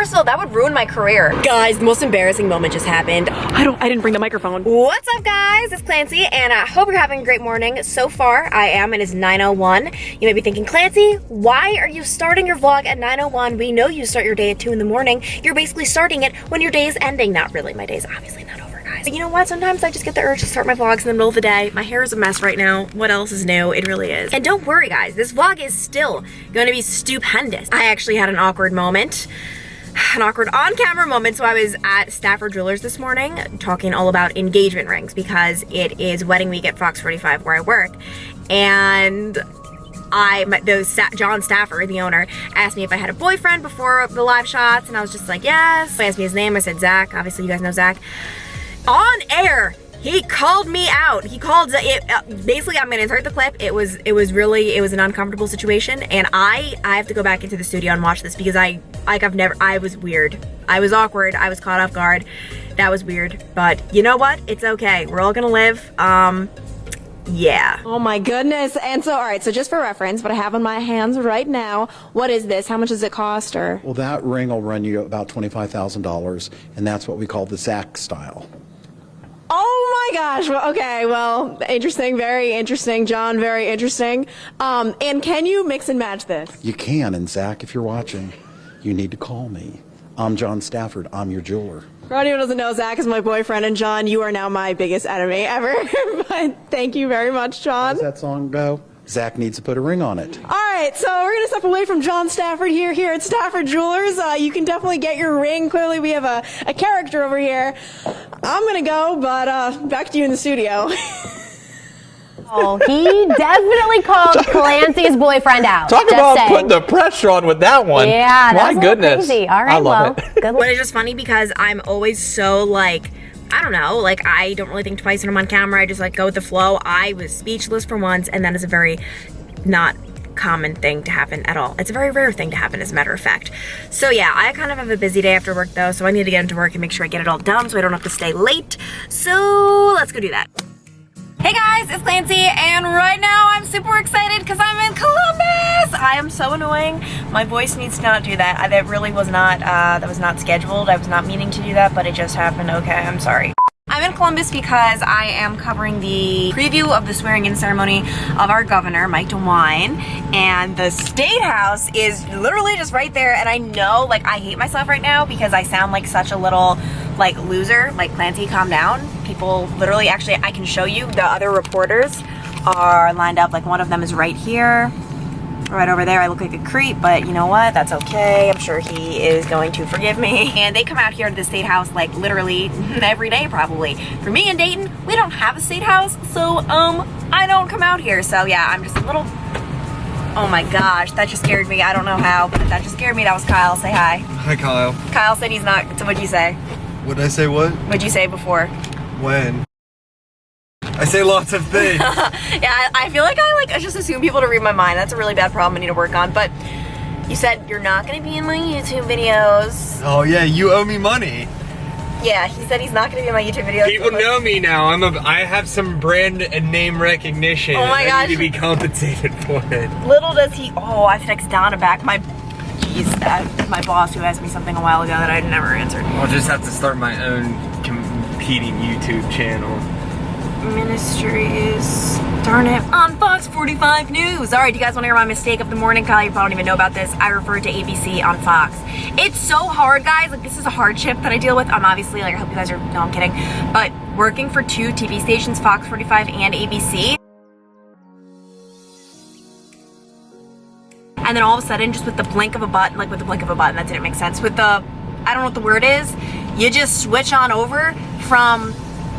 First of all, that would ruin my career. Guys, the most embarrassing moment just happened. I didn't bring the microphone. What's up, guys? It's Clancy, and I hope you're having a great morning. So far, I am. It is 9:01. You may be thinking, Clancy, why are you starting your vlog at 9:01? We know you start your day at 2 in the morning. You're basically starting it when your day is ending. Not really. My day's obviously not over, guys. But you know what? Sometimes I just get the urge to start my vlogs in the middle of the day. My hair is a mess right now. What else is new? It really is. And don't worry, guys. This vlog is still going to be stupendous. I actually had an awkward moment. An awkward on-camera moment. So I was at Stafford Jewelers this morning talking all about engagement rings because it is wedding week at Fox 45 where I work. And John Stafford, the owner, asked me if I had a boyfriend before the live shots, and I was just like, yes. He asked me his name. I said Zach. Obviously, you guys know Zach. On air, he called me out. He called it. Basically, I'm gonna insert the clip. It was an uncomfortable situation, and I have to go back into the studio and watch this because I was weird. I was awkward. I was caught off guard. That was weird. But you know what? It's okay. We're all gonna live. Yeah. Oh my goodness. And so, all right, so just for reference, what I have in my hands right now, what is this? How much does it cost? Or? Well, that ring will run you about $25,000, and that's what we call the Zach style. Oh my gosh. Well, okay. Well, interesting. Very interesting, John. Very interesting. And can you mix and match this? You can, and Zach, if you're watching, you need to call me. I'm John Stafford. I'm your jeweler. For anyone who doesn't know, Zach is my boyfriend, and John, you are now my biggest enemy ever. But thank you very much, John. How does that song go? Zach needs to put a ring on it. All right, so we're going to step away from John Stafford here at Stafford Jewelers. You can definitely get your ring. Clearly, we have a character over here. I'm going to go, but back to you in the studio. Oh, he definitely called Clancy's boyfriend out. Talk about putting the pressure on with that one. Yeah, my goodness. Crazy. All right, I love it. Good luck. But it's just funny because I'm always so like, I don't know, like I don't really think twice when I'm on camera. I just like go with the flow. I was speechless for once, and that is a very not common thing to happen at all. It's a very rare thing to happen, as a matter of fact. So yeah, I kind of have a busy day after work though, so I need to get into work and make sure I get it all done so I don't have to stay late. So let's go do that. Hey guys, it's Clancy, and right now I'm super excited because I'm in Columbus! I am so annoying. My voice needs to not do that. That really was not, that was not scheduled. I was not meaning to do that, but it just happened. Okay, I'm sorry. I'm in Columbus because I am covering the preview of the swearing-in ceremony of our governor, Mike DeWine, and the State House is literally just right there, and I know, like, I hate myself right now because I sound like such a little, like, loser. Like, Clancy, calm down. People literally, actually, I can show you, the other reporters are lined up, like, one of them is right here. Right over there, I look like a creep, but you know what? That's okay. I'm sure he is going to forgive me. And they come out here to the State House like literally every day probably. For me in Dayton, we don't have a State House, so I don't come out here. So yeah, I'm just a little, oh my gosh, that just scared me. I don't know how, but that just scared me. That was Kyle. Say hi. Hi, Kyle. Kyle said he's not, so what'd you say? What'd I say what? What'd you say before? When? I say lots of things. Yeah, I feel like I just assume people to read my mind. That's a really bad problem I need to work on. But you said you're not going to be in my YouTube videos. Oh yeah, you owe me money. Yeah, he said he's not going to be in my YouTube videos. People know me now. I have some brand and name recognition. Oh my gosh. I need to be compensated for it. Little does he. Oh, I text Donna back. My boss who asked me something a while ago that I never answered. I'll just have to start my own competing YouTube channel. Ministries, darn it, on Fox 45 News. All right, do you guys want to hear my mistake of the morning? Kyle, you probably don't even know about this. I referred to ABC on Fox. It's so hard, guys. Like, this is a hardship that I deal with. I'm obviously, like, I hope you guys are, no, I'm kidding. But working for two TV stations, Fox 45 and ABC. And then all of a sudden, just with the blink of a button, like with the blink of a button, that didn't make sense. With the, I don't know what the word is, you just switch on over from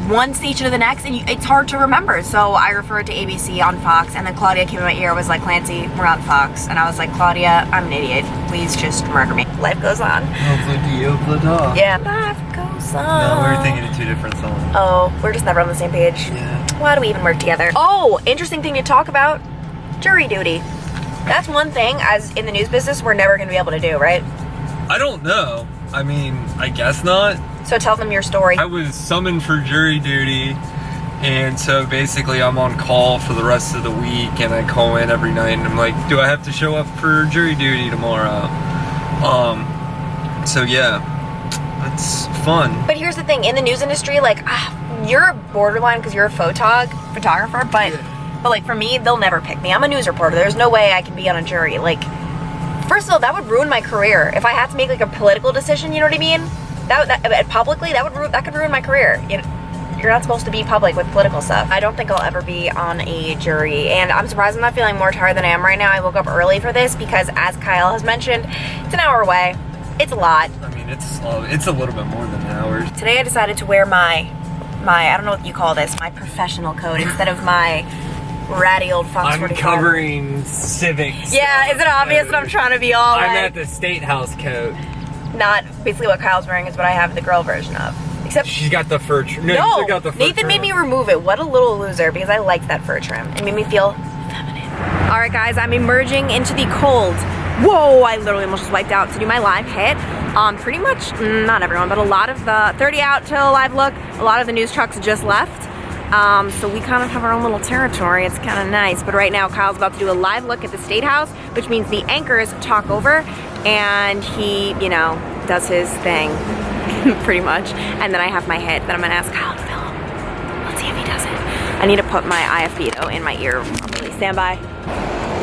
one station to the next, and it's hard to remember. So I referred to ABC on Fox, and then Claudia came in my ear and was like, Clancy, we're on Fox. And I was like, Claudia, I'm an idiot. Please just murder me. Life goes on. Yeah. Life goes on. No, we were thinking of two different songs. Oh, we're just never on the same page. Yeah. Why do we even work together? Oh, interesting thing to talk about, jury duty. That's one thing, as in the news business, we're never going to be able to do, right? I don't know. I mean, I guess not. So tell them your story. I was summoned for jury duty, and so basically I'm on call for the rest of the week, and I call in every night, and I'm like, do I have to show up for jury duty tomorrow? So yeah, that's fun. But here's the thing, in the news industry, like, you're borderline because you're a photographer, but like for me, they'll never pick me. I'm a news reporter. There's no way I can be on a jury. Like, first of all, that would ruin my career. If I had to make like a political decision, you know what I mean? Publicly, that could ruin my career. You're not supposed to be public with political stuff. I don't think I'll ever be on a jury, and I'm surprised I'm not feeling more tired than I am right now. I woke up early for this because, as Kyle has mentioned, it's an hour away. It's a lot. I mean, it's a little bit more than an hour. Today I decided to wear my I don't know what you call this, my professional coat instead of my ratty old Fox 45. Uncovering civics. Yeah, is it obvious that I'm trying to be all I'm like, at the State House coat. not basically what Kyle's wearing is what I have the girl version of. Except She's got the fur trim. No, you no, still got the fur Nathan trim. made me remove it. What a little loser, because I liked that fur trim. It made me feel feminine. All right, guys, I'm emerging into the cold. Whoa, I literally almost just wiped out to do my live hit. Pretty much, not everyone, but a lot of the 30 out till live look, a lot of the news trucks just left. So we kind of have our own little territory. It's kind of nice. But right now, Kyle's about to do a live look at the State House, which means the anchors talk over, and he, you know, does his thing, pretty much. And then I have my hit that I'm gonna ask Kyle to film. Let's see if he does it. I need to put my IFB though in my ear properly. Stand by.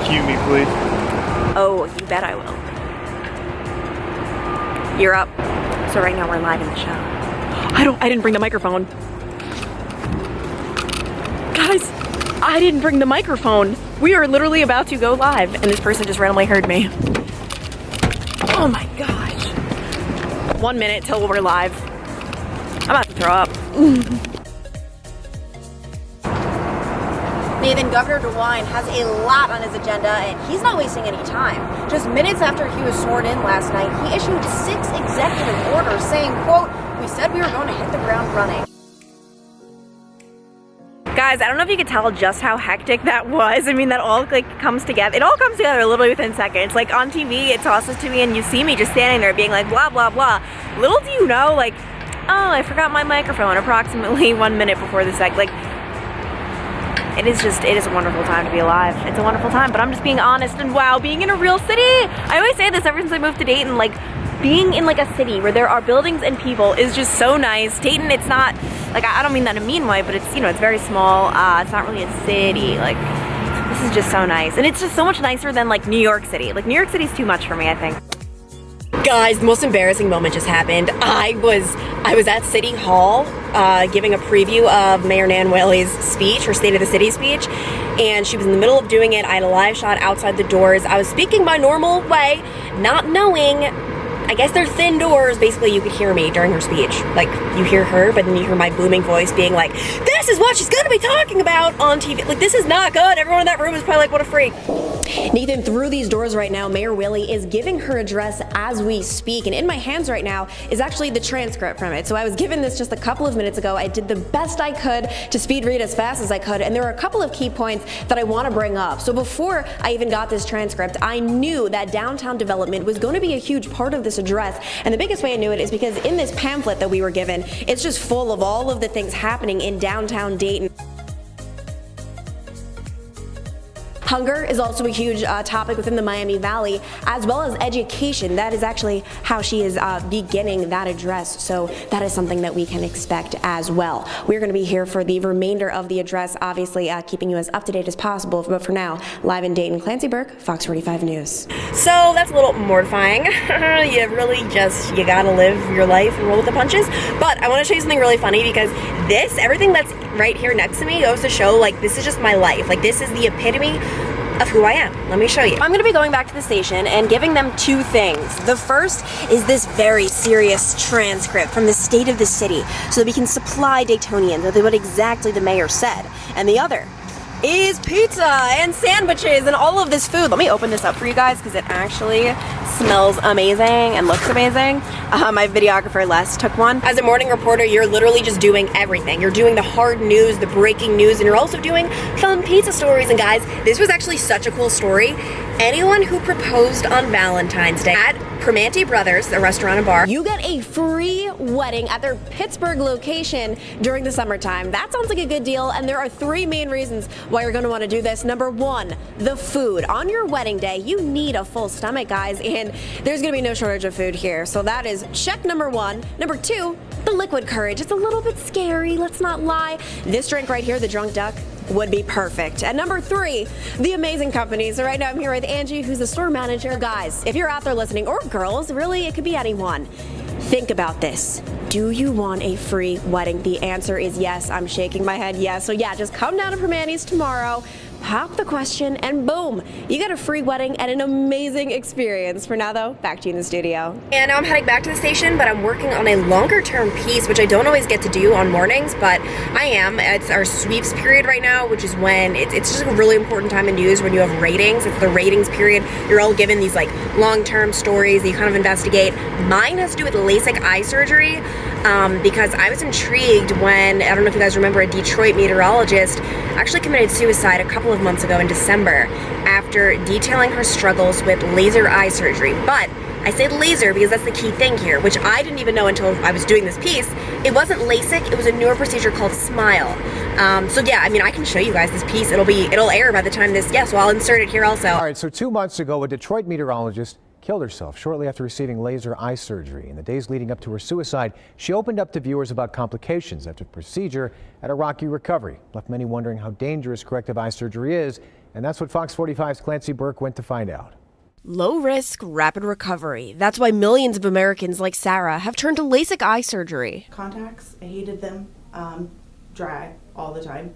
Cue me, please. Oh, you bet I will. You're up. So right now we're live in the show. I didn't bring the microphone. Guys, I didn't bring the microphone. We are literally about to go live, and this person just randomly heard me. Oh my gosh. 1 minute till we're live. I'm about to throw up. Nathan, Governor DeWine has a lot on his agenda, and he's not wasting any time. Just minutes after he was sworn in last night, he issued 6 executive orders saying, quote, "We said we were going to hit the ground running." Guys, I don't know if you could tell just how hectic that was. I mean, that all like comes together. It all comes together literally within seconds. Like on TV, it tosses to me and you see me just standing there being like, blah, blah, blah. Little do you know, like, oh, I forgot my microphone approximately 1 minute before the like, it is a wonderful time to be alive. It's a wonderful time, but I'm just being honest, and wow, being in a real city. I always say this ever since I moved to Dayton, like, being in like a city where there are buildings and people is just so nice. Dayton, it's not, like, I don't mean that in a mean way, but it's, you know, it's very small. It's not really a city. Like, this is just so nice. And it's just so much nicer than like New York City. Like, New York City's too much for me, I think. Guys, the most embarrassing moment just happened. I was at City Hall giving a preview of Mayor Nan Whaley's speech, her State of the City speech, and she was in the middle of doing it. I had a live shot outside the doors. I was speaking my normal way, not knowing, I guess they're thin doors. Basically, you could hear me during her speech. Like, you hear her, but then you hear my booming voice being like, this is what she's gonna be talking about on TV. Like, this is not good. Everyone in that room is probably like, what a freak. Nathan, through these doors right now, Mayor Whaley is giving her address as we speak, and in my hands right now is actually the transcript from it. So I was given this just a couple of minutes ago. I did the best I could to speed read as fast as I could, and there are a couple of key points that I want to bring up. So before I even got this transcript, I knew that downtown development was going to be a huge part of this address, and the biggest way I knew it is because in this pamphlet that we were given, it's just full of all of the things happening in downtown Dayton. Hunger is also a huge topic within the Miami Valley, as well as education. That is actually how she is beginning that address, so that is something that we can expect as well. We're going to be here for the remainder of the address, obviously keeping you as up to date as possible, but for now, live in Dayton, Clancy Burke, Fox 45 News. So that's a little mortifying. You really just, you gotta live your life and roll with the punches. But I want to show you something really funny, because everything that's right here next to me goes to show, like, this is just my life. Like, this is the epitome of who I am. Let me show you. I'm gonna be going back to the station and giving them 2 things. The first is this very serious transcript from the State of the City, so that we can supply Daytonians with what exactly the mayor said. And the other is pizza and sandwiches and all of this food. Let me open this up for you guys, because it actually smells amazing and looks amazing. My videographer Les took one. As a morning reporter, you're literally just doing everything. You're doing the hard news, the breaking news, and you're also doing fun pizza stories. And guys, this was actually such a cool story. Anyone who proposed on Valentine's Day at Primanti Brothers, a restaurant and bar. You get a free wedding at their Pittsburgh location during the summertime. That sounds like a good deal, and there are 3 main reasons why you're going to want to do this. Number 1, the food. On your wedding day, you need a full stomach, guys, and there's going to be no shortage of food here. So that is check number 1. Number 2, the liquid courage. It's a little bit scary, let's not lie. This drink right here, the Drunk Duck, would be perfect. And number 3, the amazing company. So right now I'm here with Angie, who's the store manager. Guys, if you're out there listening, or girls, really, it could be anyone. Think about this. Do you want a free wedding? The answer is yes. I'm shaking my head yes. So yeah, just come down to Primanti's tomorrow, pop the question, and boom, you get a free wedding and an amazing experience. For now though, back to you in the studio. And now I'm heading back to the station, but I'm working on a longer term piece, which I don't always get to do on mornings, but I am. It's our sweeps period right now, which is when it's just a really important time in news when you have ratings. It's the ratings period. You're all given these like long-term stories that you kind of investigate. Mine has to do with LASIK eye surgery, because I was intrigued when, I don't know if you guys remember, a Detroit meteorologist actually committed suicide a couple of months ago in December after detailing her struggles with laser eye surgery. But I say laser because that's the key thing here, which I didn't even know until I was doing this piece. It wasn't LASIK, it was a newer procedure called SMILE. So yeah, I mean, I can show you guys this piece. It'll air by the time this, so I'll insert it here also. All right, so 2 months ago, a Detroit meteorologist killed herself shortly after receiving laser eye surgery. In the days leading up to her suicide, she opened up to viewers about complications after the procedure and a rocky recovery. Left many wondering how dangerous corrective eye surgery is, and that's what Fox 45's Clancy Burke went to find out. Low risk, rapid recovery. That's why millions of Americans like Sarah have turned to LASIK eye surgery. Contacts, I hated them, dry all the time.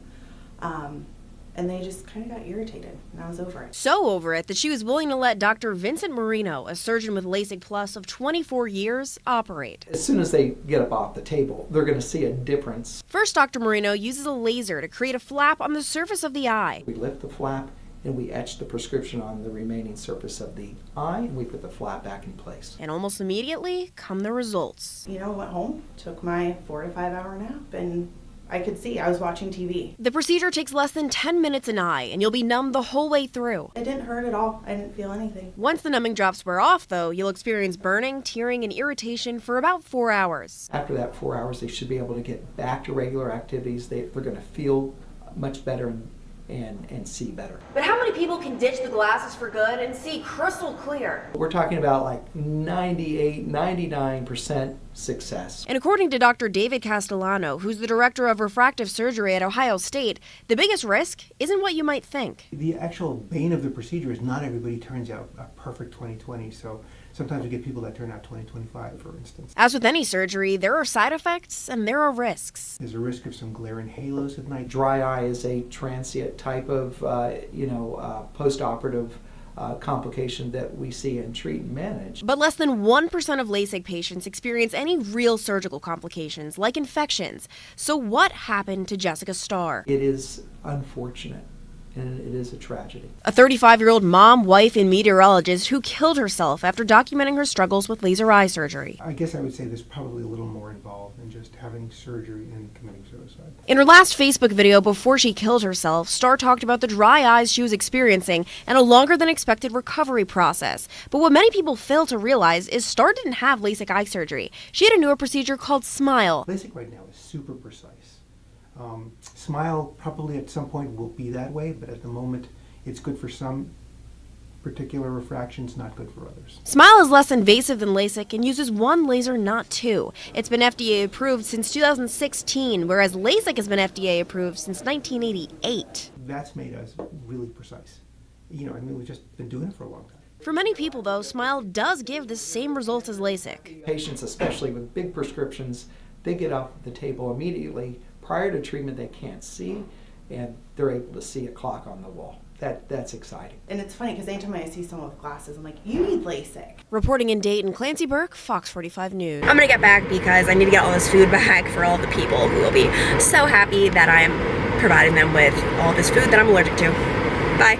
And they just kind of got irritated, and I was over it. So over it that she was willing to let Dr. Vincent Marino, a surgeon with LASIK Plus of 24 years, operate. As soon as they get up off the table, they're going to see a difference. First, Dr. Marino uses a laser to create a flap on the surface of the eye. We lift the flap, and we etch the prescription on the remaining surface of the eye, and we put the flap back in place. And almost immediately come the results. You know, went home, took my 4 to 5 hour nap, and I could see. I was watching TV. The procedure takes less than 10 minutes an eye, and you'll be numb the whole way through. It didn't hurt at all. I didn't feel anything. Once the numbing drops wear off, though, you'll experience burning, tearing, and irritation for about 4 hours. After that 4 hours, they should be able to get back to regular activities. They're going to feel much better and see better. But how many people can ditch the glasses for good and see crystal clear? We're talking about like 98, 99% success. And according to Dr. David Castellano, who's the director of refractive surgery at Ohio State, the biggest risk isn't what you might think. The actual bane of the procedure is not everybody turns out a perfect 20/20, so sometimes we get people that turn out 20/25, for instance. As with any surgery, there are side effects and there are risks. There's a risk of some glare and halos at night. Dry eye is a transient type of, post-operative complication that we see and treat and manage. But less than 1% of LASIK patients experience any real surgical complications, like infections. So what happened to Jessica Starr? It is unfortunate, and it is a tragedy. A 35-year-old mom, wife, and meteorologist who killed herself after documenting her struggles with laser eye surgery. I guess I would say there's probably a little more involved than just having surgery and committing suicide. In her last Facebook video before she killed herself, Starr talked about the dry eyes she was experiencing and a longer than expected recovery process. But what many people fail to realize is Starr didn't have LASIK eye surgery. She had a newer procedure called SMILE. LASIK right now is super precise. SMILE probably at some point will be that way, but at the moment it's good for some particular refractions, not good for others. SMILE is less invasive than LASIK and uses one laser, not two. It's been FDA approved since 2016, whereas LASIK has been FDA approved since 1988. That's made us really precise. We've just been doing it for a long time. For many people, though, SMILE does give the same results as LASIK. Patients, especially with big prescriptions, they get off the table immediately. Prior to treatment, they can't see, and they're able to see a clock on the wall. That's exciting. And it's funny because anytime I see someone with glasses, I'm like, you need LASIK. Reporting in Dayton, Clancy Burke, Fox 45 News. I'm gonna get back because I need to get all this food back for all the people who will be so happy that I'm providing them with all this food that I'm allergic to. Bye.